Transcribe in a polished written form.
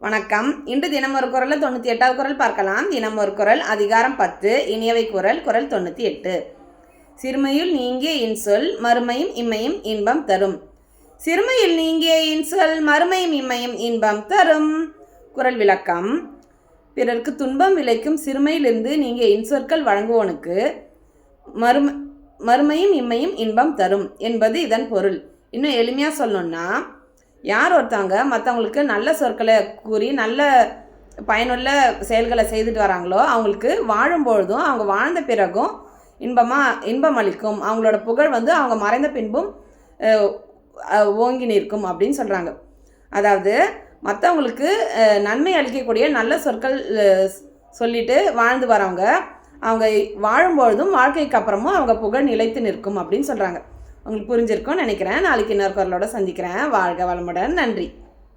வணக்கம். இன்று தினம் ஒரு குறள் 98வது குறள் பார்க்கலாம். தினம் ஒரு குறள் அதிகாரம் 10 இனியவை குறள் குறள் 98. சிறுமையுள் நீங்கிய இன்சொல் மறுமையும் இம்மையும் இன்பம் தரும். சிறுமையில் நீங்கிய இன்சொல் மறுமையும் இம்மையும் இன்பம் தரும். குறள் விளக்கம். பிறருக்கு துன்பம் விளைக்கும் சிறுமையிலிருந்து நீங்கிய இன்சொற்கள் வழங்குவோனுக்கு மறுமையும் இம்மையும் இன்பம் தரும் என்பது இதன் பொருள். இன்னும் எளிமையாக சொல்லணும்னா, யார் ஒருத்தவங்க மற்றவங்களுக்கு நல்ல சொற்களை கூறி நல்ல பயனுள்ள செயல்களை செய்துட்டு வராங்களோ அவங்களுக்கு வாழும்பொழுதும் அவங்க வாழ்ந்த பிறகும் இன்பம் அளிக்கும். அவங்களோட புகழ் அவங்க மறைந்த பின்பும் ஓங்கி நிற்கும் அப்படின்னு சொல்கிறாங்க. அதாவது மற்றவங்களுக்கு நன்மை அளிக்கக்கூடிய நல்ல சொற்கள் சொல்லிட்டு வாழ்ந்து வரவங்க அவங்க வாழும்பொழுதும் வாழ்க்கைக்கு அப்புறமும் அவங்க புகழ் நிலைத்து நிற்கும் அப்படின்னு சொல்கிறாங்க. உங்களுக்கு புரிஞ்சிருக்கும்னு நினைக்கிறேன். நாளைக்கு இன்னொரு குறளோட சந்திக்கிறேன். வாழ்க வளமுடன். நன்றி.